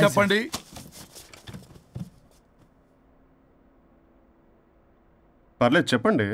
చెప్పండి. పర్లేదు చెప్పండి.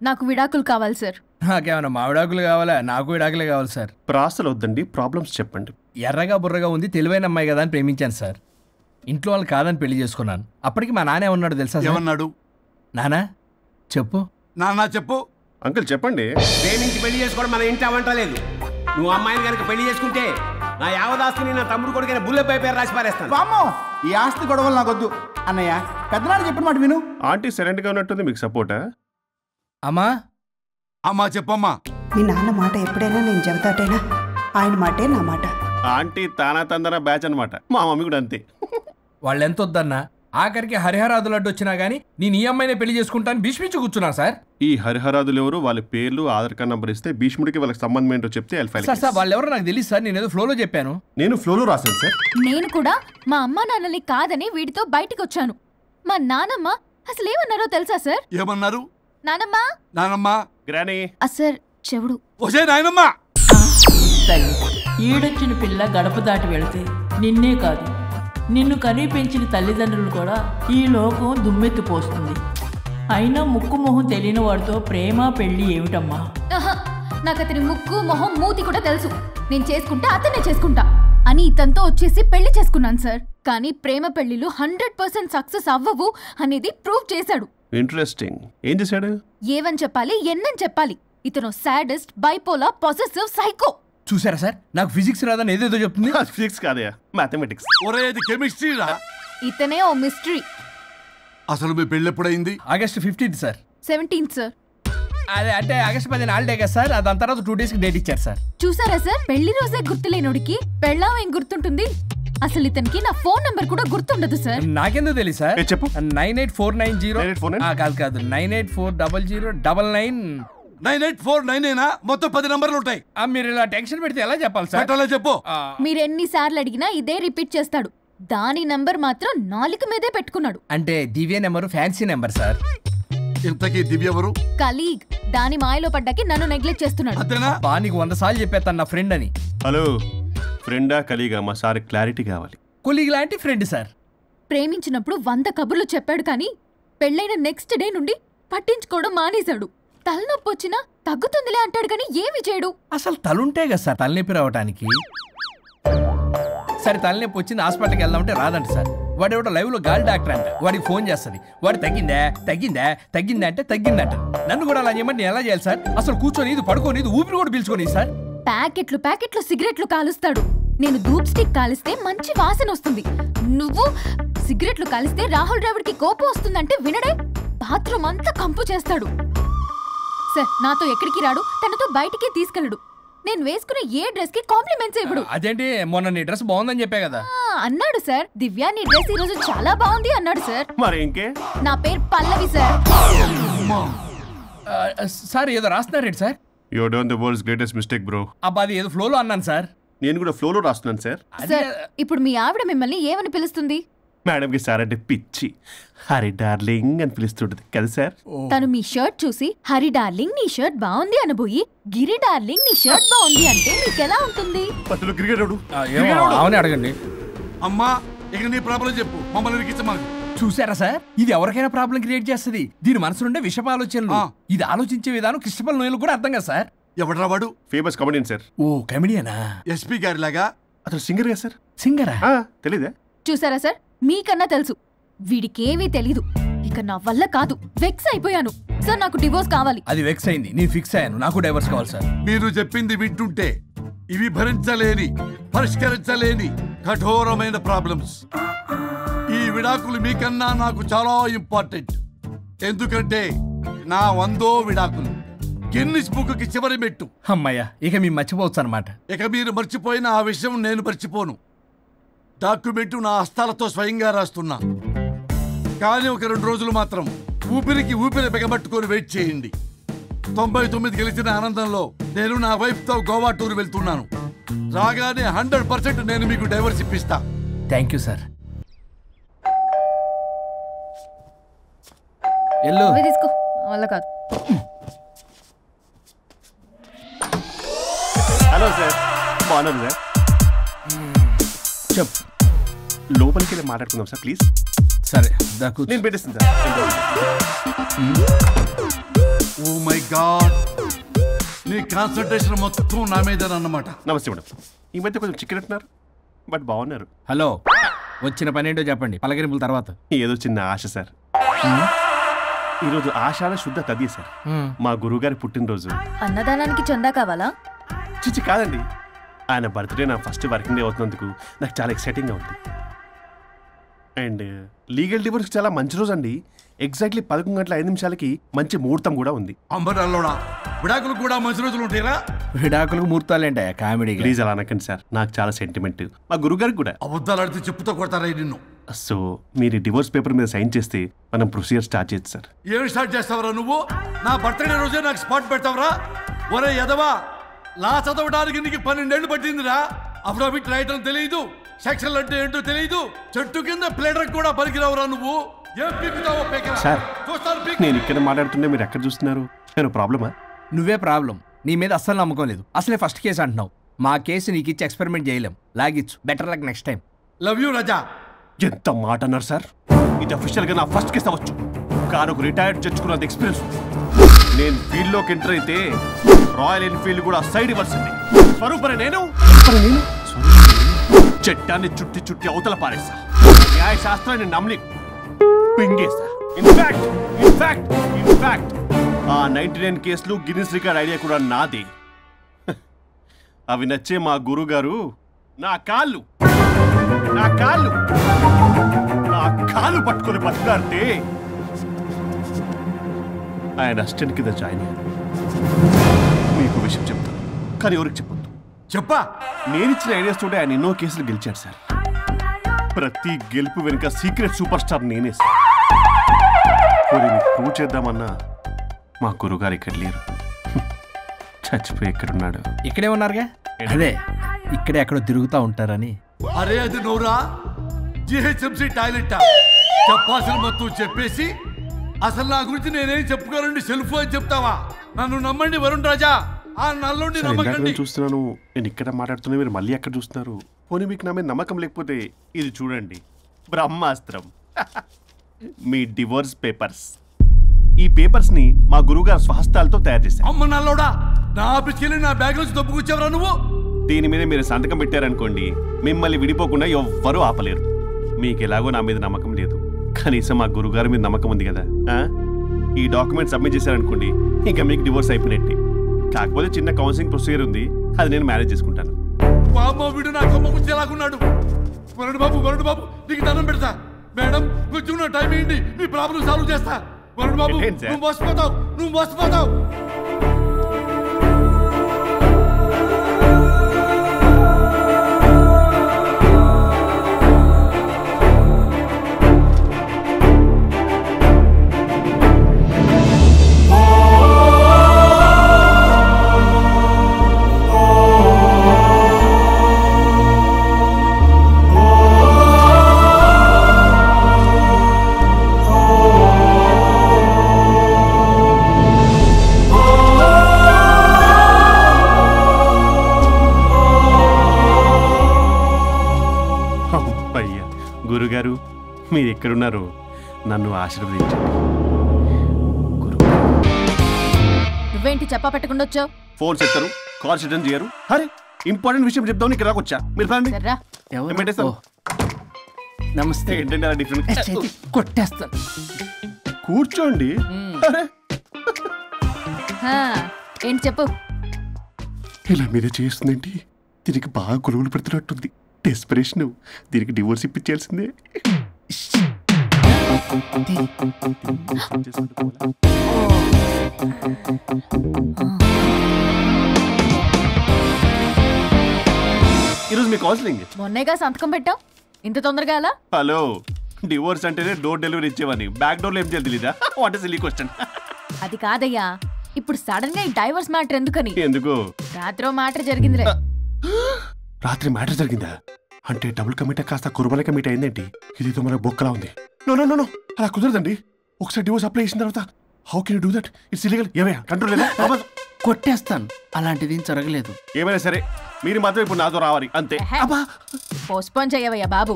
నాకు విడాకులు కావాలి సార్. నాకేమన్నా మా విడాకులు కావాలా? నాకు విడాకులే కావాలి సార్. ప్రాసలు వద్దండి, ప్రాబ్లమ్స్ చెప్పండి. ఎర్రగా బుర్రగా ఉంది, తెలివైన అమ్మాయి కదా అని ప్రేమించాను సార్. ఇంట్లో వాళ్ళు కాదని పెళ్లి చేసుకున్నాను. అప్పటికి మా నాన్న ఏమన్నాడు తెలుసా? ఏమన్నాడు? నానా చెప్పు. నాన్న చెప్పు. అంకుల్ చెప్పండి. ప్రేమించి పెళ్లి చేసుకోవడం మన ఇంటి అవంటలేదు. నువ్వు అమ్మాయిని కనుక పెళ్లి చేసుకుంటే నా యావదాస్తిని నా తమ్ముడు కొడుకైన బుల్లెపై పేరు రాసి పారేస్తాను. వామ్మో, ఈ ఆస్తి గొడవలు నాకొద్దు అన్నయ్య. పెద్దనాడు చెప్పిన మాట విను. ఆంటీ సైలెంట్ గా ఉన్నట్టుంది, మీకు సపోర్టా? అమ్మా అమ్మా చెప్పమ్మా. మీ నాన్న మాట ఎప్పుడైనా నేను చెబుతాటేనా? ఆయన మాటే నా మాట. ఆంటీ తానా తందన బ్యాచ్ అనమాట. మా మమ్మీ కూడా అంతే. వాళ్ళు ఎంత వద్దన్నా ఆఖరికి హరిహరాదులు అడ్డు వచ్చినా గానీ నేను ఈ అమ్మాయినే పెళ్లి చేసుకుంటాను భీష్మించి కూర్చున్నా సార్. ఈ హరిహరాదులు ఎవరు, వాళ్ళ పేర్లు ఆధార్ కార్డ్ నంబర్ ఇస్తే భీష్ముడికి వాళ్ళకి సంబంధం ఏంటో చెప్తే సార్ వాళ్ళు ఎవరో నాకు తెలియదు సార్. నేను ఏదో ఫ్లోలో చెప్పాను. నేను ఫ్లోలో రాశాను సార్. నేను కూడా మా అమ్మ నాన్నని కాదని వీడితో బయటికి వచ్చాను. మా నానమ్మ అసలు ఏమన్నారో తెలుసా సార్? ఏమన్నారు? నానమ్మ నానమ్మ గ్రానీ సార్ చెవుడు. ఒసే నాయనమ్మ. తల్లి ఈడొచ్చిన పిల్ల గడప దాటి వెళితే నిన్నే కాదు నిన్ను కనీ పెంచిన తల్లిదండ్రులు కూడా ఈ లోకం దుమ్మెత్తిపోస్తుంది. అయినా ముక్కు మొహం తెలియని వాడితో ప్రేమ పెళ్లి ఏమిటమ్మా? నాకు అతని ముక్కు మొహం మూతి కూడా తెలుసు. నేను చేసుకుంటా అతనే చేసుకుంటా అని ఇతనితో వచ్చేసి పెళ్లి చేసుకున్నాను సార్. కానీ ప్రేమ పెళ్లిలు 100% సక్సెస్ అవ్వవు అనేది ప్రూవ్ చేశాడు. ఇంట్రెస్టింగ్. ఏం చేశాడు? ఏవని చెప్పాలి, ఎన్నని చెప్పాలి. ఇతను సాడెస్ట్, బైపోలార్, పొసెసివ్, సైకో. చూసారా సార్, నాకు ఫిజిక్స్ రాదని ఏదేదో చెప్తుంది. ఫిజిక్స్ కాదయా, మ్యాథమెటిక్స్. ఒరేది కెమిస్ట్రీ రా. ఇతనే ఓ మిస్టరీ. అసలు మీ పెళ్ళి ఎప్పుడైంది? August 15 sir. 17 సార్. అదే అంటే ఆగస్ట్ 10 హాలిడే కదా సార్. దాని తర్వాత 2 days డేట్ ఇచ్చారు సార్. చూసారా సార్, పెళ్లి రోజే గుర్తులేనుడికి పెళ్ళాం ఏం గుర్తుంటుంది? అసలు ఇతనికి నా ఫోన్ నంబర్ కూడా గుర్తుండదు సార్. నాకెందుకు తెలియదు సార్? చెప్పు. 98490 కాదు 9840099. 98499 మొత్తం 10 నంబర్లు ఉంటాయి. మీరు ఇలా టెన్షన్ పెడితే ఎలా చెప్పాలి సార్? చెప్పు. మీరు ఎన్నిసార్లు అడిగినా ఇదే రిపీట్ చేస్తాడు. దాని నంబర్ మాత్రం 4 మీదే పెట్టుకున్నాడు. అంటే దివ్య నెంబర్ ఫ్యాన్సీ నెంబర్ సార్. ఇంతకీ దివ్య ఎవరు? కలీగ్. దాని మాయలో పడ్డాకి నన్ను నెగ్లెక్ట్ చేస్తున్నాడు. అంతేనా? నీకు 100 సార్లు చెప్పేస్తాను నా ఫ్రెండ్ అని. హలో, ఫ్రెండా కలీగా? మా సార్ క్లారిటీ కావాలి. కొలీగ్ లాంటి ఫ్రెండ్ సార్. ప్రేమించినప్పుడు 100 కబుర్లు చెప్పాడు కానీ పెళ్ళైన నెక్స్ట్ డే నుండి పట్టించుకోవడం మానేశాడు. తలనొప్పి వచ్చినా తగ్గుతుందిలే అంటాడు కానీ ఏమి చేయడు. అసలు తలుంటే కదా సార్ తలనొప్పి రావటానికి. సరే తలనొప్పి వచ్చింది హాస్పిటల్కి వెళ్దామంటే రాదంట సార్. వాడు ఎవడో లైవ్ లో గాలి డాక్టర్ అంట. వాడికి ఫోన్ చేస్తుంది. వాడు తగ్గిందా అంటే తగ్గిందంట. నన్ను కూడా అలా చేయమంటే నేను ఎలా చేయాలి సార్? అసలు కూర్చొని ఇది పడుకోని ఇది ఊపిరి కూడా పీల్చుకొని సార్. ప్యాకెట్లు సిగరెట్లు కాలుస్తాడు. నేను ధూప్ స్టిక్ కాలిస్తే మంచి వాసన వస్తుంది. నువ్వు సిగరెట్లు కాలిస్తే రాహుల్ ద్రావిడ్ కి కోపం వస్తుందంటే వినడే. బాత్రూమ్ అంతా కంపు చేస్తాడు. సార్ నాతో ఎక్కడికి రాడు, తనతో బయటికి తీసుకెళ్ళడు. నేను వేసుకున్న ఏ డ్రెస్ కి కాంప్లిమెంట్స్ ఇవ్వడు. అదేంటి, మొన్న నీ డ్రెస్ బాగుందని చెప్పా కదా. అన్నాడు సార్. దివ్య నీ డ్రెస్ ఈ రోజు చాలా బాగుంది అన్నాడు సార్. మరి ఇంకే? నా పేరు పల్లవి సార్. సార్ ఏదో రాస్తున్నారేంటి sir? You done the world's greatest mistake bro. అబ్బా అది ఏదో ఫ్లోలో అన్నాను సార్. నేను కూడా ఫ్లోలో రాస్తున్నాను సార్. సార్ ఇప్పుడు మీ ఆవిడ మిమ్మల్ని ఏమని పిలుస్తుంది? మేడంకి సార్ అంటే పిచ్చి. హరి డార్లింగ్ అని పిలుస్తుంటది కదా సార్. తను మీ షర్ట్ చూసి హరి డార్లింగ్ నీ షర్ట్ బాగుంది అనబోయి గిరి డార్లింగ్ నీ షర్ట్ బాగుంది అంటే మీకెలా ఉంటుంది? పత్తులు క్రికెట్ అవునే అడగండి. అమ్మా ఇక నీ ప్రాబ్లం చెప్పు, మమ్మల్ని ఇరికించమాకు. చూసారా సార్, ఇది ఎవరికైనా ప్రాబ్లం క్రియేట్ చేస్తుంది. దీని మనసు నుండే విషప ఆలోచనలు. ఇది ఆలోచించే విధానం కృష్ణపల్ నోయలు కూడా అర్థం కదా సార్. ఎవడరా వాడు? Famous comedian sir. ఓ కమెడియనా? ఎస్పీ గారి లాగా. అతను సింగర్ కదా సార్. సింగరా? తెలీదా? చూసారా సార్, మీకన్నా తెలుసు. వీడికేమీ తెలీదు. ఇక నా వల్ల కాదు, వెక్స్ అయిపోయాను సార్. నాకు డివోర్స్ కావాలి. అది వెక్స్ అయింది, నేను ఫిక్స్ అయ్యాను. నాకు డైవర్స్ కావాలి సార్. మీరు చెప్పింది వింటుంటే ఇవి భరించలేని, పరిష్కరించలేని కఠోరమైన ప్రాబ్లమ్స్. ఈ విడాకులు మీకన్నా నాకు చాలా ఇంపార్టెంట్. ఎందుకంటే నా 100వ విడాకులు గిన్నిస్ బుక్కి చివరి మెట్టు. అమ్మయ్య, ఇక మేము మర్చిపోవచ్చు అనమాట. ఇక మీరు మర్చిపోయిన ఆ విషయం నేను మర్చిపోను. డాక్యుమెంటు నా హస్తాలతో స్వయంగా రాస్తున్నా. కానీ ఒక 2 రోజులు మాత్రం ఊపిరికి ఊపిరి బిగబట్టుకొని వెయిట్ చేయండి. 99 గెలిచిన ఆనందంలో నేను నా వైఫ్తో గోవా టూర్ వెళ్తున్నాను. రాగానే 100% నేను మీకు డైవర్స్ ఇప్పిస్తా. Thank you sir. తీసుకో, వల్ల కాదు. హలో సార్, బాగున్నాను సార్. చెప్పు. లోపలికి వెళ్ళి మాట్లాడుకుందాం సార్ ప్లీజ్. సరే దాకు నేను పెట్టేస్తాను సార్. ఓ మై గాడ్, నీ కాన్సన్ట్రేషన్ మొత్తం నా మీదనన్నమాట. నమస్తే మేడం. ఈ మధ్య కొంచెం చికెన్ అంటున్నారు, బట్ బాగున్నారు. హలో, వచ్చిన పని ఏంటో చెప్పండి, పలకరింపుల తర్వాత. ఏదో చిన్న ఆశ సార్. ఈరోజు ఆషాఢ శుద్ధ తది సార్, మా గురువుగారి పుట్టినరోజు. అన్నదానానికి చందా కావాలా? చిచ్చి కాదండి, ఆయన బర్త్డే నా ఫస్ట్ వర్కింగ్ డే అవుతున్నందుకు నాకు చాలా ఎక్సైటింగ్గా ఉంది. అండ్ లీగల్ డివోర్స్ చాలా మంచి రోజు అండి. ఎగ్జాక్ట్లీ 11:05 మంచి ముహూర్తం కూడా ఉంది. అంబరాల్లోడా విడాకులు కూడా మంచి రోజులు ఉంటాయిరా? విడాకులకు ముహూర్తాలేంటా కామెడీ? ప్లీజ్ అలా అనకండి సార్, నాకు చాలా సెంటిమెంట్, మా గురుగారికి కూడా. అబద్ధాలు ఆడితే చెప్పుతో కొడతారా నిన్ను? సో మీరు డివోర్స్ పేపర్ మీద సైన్ చేస్తే మనం ప్రొసీజర్ స్టార్ట్ చేయొచ్చు సార్. ఏం స్టార్ట్ చేస్తావరా నువ్వు? నా బర్త్డే రోజే నాకు స్పాట్ పెడతావరా? ఒరే ఎదవా, లా చదవడానికి నీకు 12 ఏళ్ళు పట్టిందిరా. అఫిడవిట్ రాయటం తెలియదు, సెక్షన్లు అంటే ఏంటో తెలియదు, చెట్టు కింద ప్లేడర్ కూడా పనికిరావురా నువ్వు. ఏం పీకుతావో పేకరా. సార్, చూస్తాను పీకు. నేను ఇక్కడ మాట్లాడుతుంటే మీరు ఎక్కడ చూస్తున్నారు? నేను ప్రాబ్లమా? నువ్వే ప్రాబ్లం. నీ మీద అస్సలు నమ్మకం లేదు. అసలే ఫస్ట్ కేసు అంటున్నావు. మా కేసు నీకు ఇచ్చి ఎక్స్పెరిమెంట్ చేయలేం. లాగిచ్చు. Better luck next time. Love you Raza. ఎంత మాట అన్నారు సార్? ఇది అఫీషియల్గా నా ఫస్ట్ కేసు అవ్వచ్చు, కానీ ఒక రిటైర్డ్ జడ్జ్కున్నంత ఎక్స్పీరియన్స్. నేను ఫీల్డ్లోకి ఎంటర్ అయితే రాయల్ ఎన్ఫీల్డ్ కూడా సైడ్ ఇవ్వాల్సింది. స్వరూపరే నేను చట్టాన్ని చుట్టి చుట్టి అవతల పారేస్తా. న్యాయ శాస్త్రాన్ని నమ్మి పింగేస్తా. ఇన్ఫాక్ట్ ఆ 99 కేసులు గిన్నిస్ రికార్డ్ ఐడియా కూడా నాదే. అవి నచ్చే మా గురుగారు నా కాళ్ళు పట్టుకొని బతుకాడితే ఆయన అసిస్టెంట్ కింద జాయిన్ అయ్యాను. మీకు విషయం చెప్తాను, కానీ ఎవరికి చెప్పొద్దు. చెప్పా. నేనిచ్చిన ఐడియాస్ తోటి ఆయన ఎన్నో కేసులు గెలిచాడు సార్. ప్రతి గెలుపు వెనుక సీక్రెట్ సూపర్ స్టార్ నేనే సార్. ప్రూవ్ చేద్దామన్నా మా గురుగారు ఇక్కడ లేరు, చచ్చిపోయి ఎక్కడున్నాడు. ఇక్కడే ఉన్నారుగా. అదే ఇక్కడే ఎక్కడో తిరుగుతూ ఉంటారని. అరే అది నోరా, జిహెచ్ఎంసీ టాయిలెట్. చెప్పాల్సిన మొత్తం చెప్పేసి అసలు నా గురించి నేనేం చెప్పుకోనండి సెల్ఫ్ అని చెప్తావా? నన్ను నమ్మండి వరుణ్ రాజా, ఆ నల్లుండి నమ్మకండి. చూస్తున్నాను, నేను ఇక్కడ మాట్లాడుతున్నా, మీరు మళ్ళీ ఎక్కడ చూస్తున్నారు? పోనీ మీకు నా మీద నమ్మకం లేకపోతే ఇది చూడండి, బ్రహ్మాస్త్రం. మీ డివోర్స్ పేపర్స్. ఈ పేపర్స్ ని మా గురువుగారు స్వహస్తాలతో తయారు చేశారు. అమ్మ నల్లోడా, నా ఆఫీస్కి వెళ్ళి నా బ్యాగ్ నుంచి దొప్పుకొచ్చావరా నువ్వు? దీని మీద మీరు సంతకం పెట్టారనుకోండి, మిమ్మల్ని విడిపోకుండా ఎవ్వరూ ఆపలేరు. మీకు ఎలాగో నా మీద నమ్మకం లేదు, కనీసం మా గురుగారి మీద నమ్మకం ఉంది కదా. ఈ డాక్యుమెంట్ సబ్మిట్ చేశారనుకోండి, ఇంకా మీకు డివోర్స్ అయిపోయినట్టే. కాకపోతే చిన్న కౌన్సిలింగ్ ప్రొసీజర్ ఉంది, అది నేను మేనేజ్ చేసుకుంటాను. వీడు నా కొమ్మ గురించి ఎలాగున్నాడు? వరుణ్ బాబు నీకు దండం పెడతా. మేడం కొంచెం నా టైం ఏంటి, మీ ప్రాబ్లం సాల్వ్ చేస్తా. వరుణ్ బాబు నువ్వు మోసపోతావు. గురుగారు, మీరు ఎక్కడున్నారో నన్ను ఆశీర్వదించండి. నువ్వేంటి చెప్పా పెట్టకుండా వచ్చావు? ఫోన్ చెప్తారు, కాల్ అటెండ్ చేయరు. అరే ఇంపార్టెంట్ విషయం చెప్తావు, ఇక్కడ రాకొచ్చా. మీరు రండి. నమస్తే. ఏంటంటే అలా డిఫరెంట్? కొట్టేస్తాను. కూర్చోండి. ఏంటి చెప్పు. ఇలా మీరే చేస్తుందేంటి? దీనికి బాగా గొలుగులు పెడుతున్నట్టుంది. డెస్పరేషన్. దీనికి డివోర్స్ ఇప్పించాల్సిందే. ఈరోజు మీ కౌన్సిలింగ్. మొన్నేగా సంతకం పెట్టావు, ఇంత తొందరగా అలా? హలో, డివోర్స్ అంటేనే డోర్ డెలివరీ ఇచ్చేవని, బ్యాక్ డోర్ లో ఏం చేయాలి తెలీదా? What is silly question. అది కాదయ్యా, ఇప్పుడు సడన్ గా ఈ డైవర్స్ మ్యాటర్ ఎందుకని? ఎందుకు? రాత్రి మ్యాటర్ జరిగిందిలే. రాత్రి మ్యాటర్ జరిగిందా? అంటే డబుల్ కమిట్ కాస్త కుర్బల కమిట్ అయిందేంటి? ఇదేదో మనకు బొక్కలా ఉంది. నో నో నో, అలా కుదరదండి. ఒకసారి డివోర్స్ అప్లై చేసిన తర్వాత how can you do that? It's illegal. ఏమయ్యా కంట్రోల్ లేదా? కొట్టేస్తాను. అలాంటిది ఏం జరగలేదు. ఏమైనా సరే మీరు మాత్రం ఇప్పుడు నాతో రావాలి అంతే. పోస్ట్పోన్ చేయవయ్యా బాబు.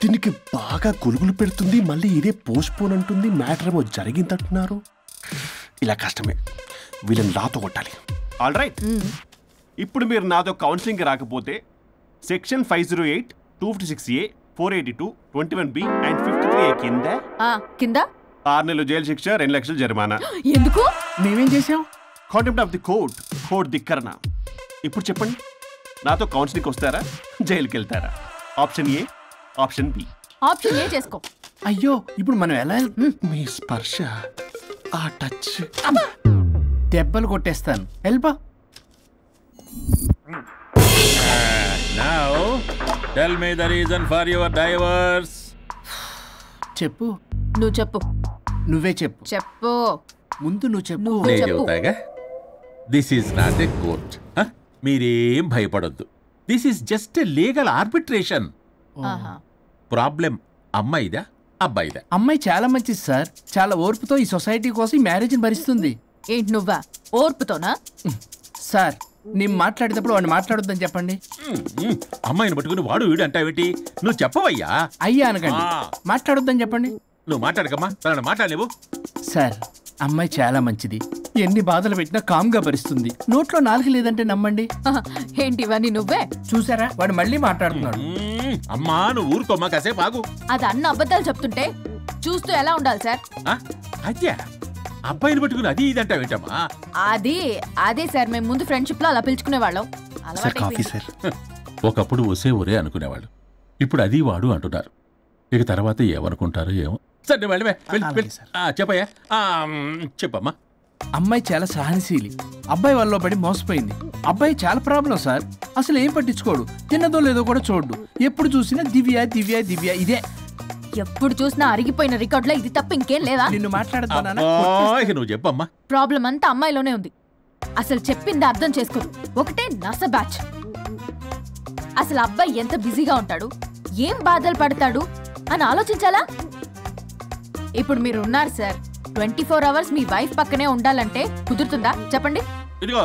దీనికి బాగా గురుగులు పెడుతుంది, మళ్ళీ ఇదే పోస్ట్పోన్ అంటుంది. మ్యాటర్ ఏమో జరిగిందంటున్నారు. ఇలా కష్టమే, వీళ్ళని నాతో కొట్టాలి. ఆల్ రైట్, ఇప్పుడు మీరు నాతో కౌన్సిలింగ్కి రాకపోతే section 508, 256A, 482, 21B and 53A కింద 6 నెలలు జైలు శిక్ష, 2 లక్షలు జరిమానా. ఎందుకు? మేమేం చేసాం? కాంటెంప్ట్ ఆఫ్ ది కోర్ట్ ధిక్కరణ. ఇప్పుడు చెప్పండి, నాతో కౌన్సిలింగ్కి వస్తారా, జైలుకి వెళ్తారా? Option A, option B. Option A చేసుకో. అయ్యో, ఇప్పుడు మనం ఎలా? మీ స్పర్శ, ఆ టచ్, దెబ్బలు కొట్టేస్తాను. వెళ్ళిపో. Now, tell me the reason for your divorce. చెప్పు. నువ్వు చెప్పు. నువ్వే చెప్పు. చెప్పు. ముందు నువ్వు చెప్పు. నువ్వే నేను చెప్పు. చెబుతాగా. This is not a court. మీరేం భయపడొద్దు. This is just a legal arbitration. ఆహా. ప్రాబ్లం అమ్మాయిదా అబ్బాయిదా? అమ్మాయి చాలా మంచిది సార్. చాలా ఓర్పుతో ఈ సొసైటీ కోసం ఈ మ్యారేజ్ని భరిస్తుంది. ఏంటి నువ్వా ఓర్పుతోనా? సార్, నేను మాట్లాడేటప్పుడు వాడిని మాట్లాడొద్దని చెప్పండి. అమ్మాయిని పట్టుకుని వాడు వీడు అంటావేంటి? నువ్వు చెప్పవయ్యా. అయ్యా అనకండి. మాట్లాడొద్దని చెప్పండి. నువ్వు మాట్లాడకమ్మా, తనని మాట్లాడలేవు. సార్, అమ్మాయి చాలా మంచిది. ఎన్ని బాధలు పెట్టినా కామ్గా భరిస్తుంది. నోట్లో నాలుగు లేదంటే నమ్మండి. ఏంటి ఇవన్నీ నువ్వే చూసారా, వాడు మళ్ళీ మాట్లాడుతున్నాడు. అమ్మా నువ్వు ఊరుకోమ్మా, కాసేపు ఆగు. అది అన్న అబద్ధాలు చెప్తుంటే చూస్తూ ఎలా ఉండాలి సార్? అయ్యా, అబ్బాయిని పట్టుకుని అది ఇది అంటావేంటమ్మా? అదే సార్, మేము ముందు ఫ్రెండ్షిప్ లో అలా పిలుచుకునే వాళ్ళం. ఒకప్పుడు ఒసే ఒరే అనుకునేవాళ్ళు, ఇప్పుడు అది వాడు అంటున్నారు. ఇక తర్వాత ఏమనుకుంటారో ఏమో. సరే వెళ్ళవే, చెప్పయ్యా. చెప్పమ్మా. అమ్మాయి చాలా సహనశీలి. అబ్బాయి వాళ్ళలో పడి మోసపోయింది. అబ్బాయి చాలా ప్రాబ్లం సార్. అసలు ఏం పట్టించుకోడు. తిన్నదో లేదో కూడా చూడు. ఎప్పుడు చూసినా దివ్య దివ్య దివ్య ఇదే. ఎప్పుడు చూసినా అరిగిపోయిన రికార్డ్ లో ఇది తప్ప ఇంకేం లేదా? నిన్ను మాట్లాడతానా? నువ్వు చెప్పమ్మా. ప్రాబ్లం అంతా అమ్మాయిలోనే ఉంది. అసలు చెప్పింది అర్థం చేసుకోరు. ఒకటే నస బ్యాచ్. అసలు అబ్బాయి ఎంత బిజీగా ఉంటాడు, ఏం బాధలు పడతాడు అని ఆలోచించాలా? ఇప్పుడు మీరు ఉన్నారు సార్, 24 hours మీ వైఫ్ పక్కనే ఉండాలంటే కుదురుతుందా చెప్పండి? ఇదిగో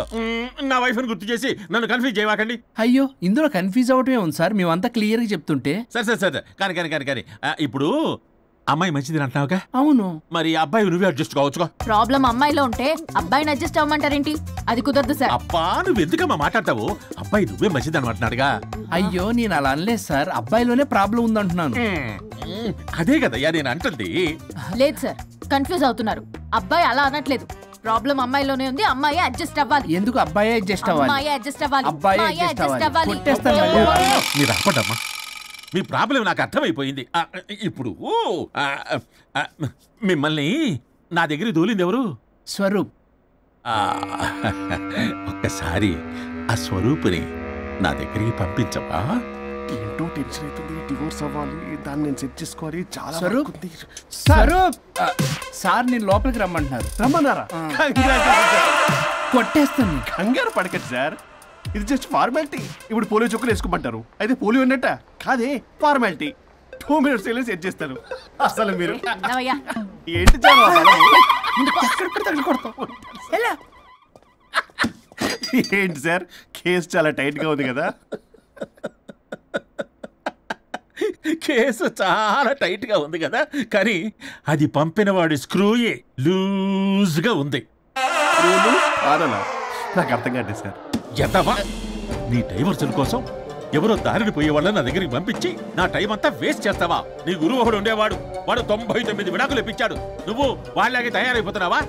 నా వైఫ్ ని గుర్తు చేసి నన్ను కన్ఫ్యూజ్ చేయవాకండి. అయ్యో, ఇందులో కన్ఫ్యూజ్ అవటమే ఉంది సార్. మేమంతా క్లియర్ గా చెప్తుంటే. సరే కానీ ఇప్పుడు అమ్మాయి మంచిది అంటున్నావుగా? అవును. మరి అబ్బాయి నువ్వే అడ్జస్ట్ కావచ్చుగా. ప్రాబ్లం అమ్మాయిలో ఉంటే అబ్బాయిని అడ్జస్ట్ అవ్వమంటారేంటి? అది కుదరదు సార్. అబ్బా, నువ్వు ఎందుకమ్మా మాట్లాడతావు? అబ్బాయి నువ్వే మంచిది అనమాటున్నాడుగా. అయ్యో, నేను అలా అనలేదు సార్. అబ్బాయిలోనే ప్రాబ్లం ఉందంటున్నాను. అదే కదయ్యా నేను అంటుంది. లేదు సార్, కన్ఫ్యూజ్ అవుతున్నారు. అబ్బాయి అలా అనట్లేదు. ప్రాబ్లం అమ్మాయిలోనే ఉంది. అమ్మాయి అడ్జస్ట్ అవ్వాలి. ఎందుకు అబ్బాయి అడ్జస్ట్ అవ్వాలి? అమ్మాయి అడ్జస్ట్ అవ్వాలి. అబ్బాయి అడ్జస్ట్ అవ్వాలి. కొట్టేస్తాను. మీరు అప్పటమ్మా, మీ ప్రాబ్లం నాకు అర్థమైపోయింది. ఇప్పుడు మిమ్మల్ని నా దగ్గర దూలింది ఎవరు? స్వరూప్. ఒక్కసారి ఆ స్వరూపుని నా దగ్గరికి పంపించవా? ఏంటో టెన్షన్ అవుతుంది. డివోర్స్ అవ్వాలి, దాన్ని నేను సెట్ చేసుకోవాలి. చాలా స్వరూప్, స్వరూప్ సార్ నేను లోపలికి రమ్మంటున్నారు. రమ్మన్నారా? కొట్టేస్తాను. కంగారు పడకండి సార్, ఇది జస్ట్ ఫార్మాలిటీ. ఇప్పుడు పోలియో చుక్కలు వేసుకోమంటారు, అయితే పోలియో ఉన్నట్ట కాదే, ఫార్మాలిటీ. 2 minutes సెట్ చేస్తారు. అసలు మీరు ఏంటి ఏంటి సార్, కేసు చాలా టైట్ గా ఉంది కదా? కేసు చాలా టైట్ గా ఉంది కదా, కానీ అది పంపిన వాడి స్క్రూయే లూజ్ గా ఉంది. నాకు అర్థం కాదు సార్. ఎంతవా నీ డైవర్సన్ కోసం ఎవరో దారిని పోయే వాళ్ళని నా దగ్గరికి పంపించి నా టైం అంతా వేస్ట్ చేస్తావా? నీ గురువు ఒకడు ఉండేవాడు, వాడు 99 విడాకులు ఇప్పించాడు. నువ్వు వాళ్ళకి తయారైపోతున్నావా?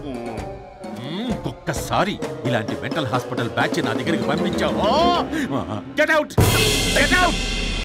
ఒక్కసారి ఇలాంటి మెంటల్ హాస్పిటల్ బ్యాచ్ నా దగ్గరికి పంపించావు, గెట్ అవుట్, గెట్ అవుట్.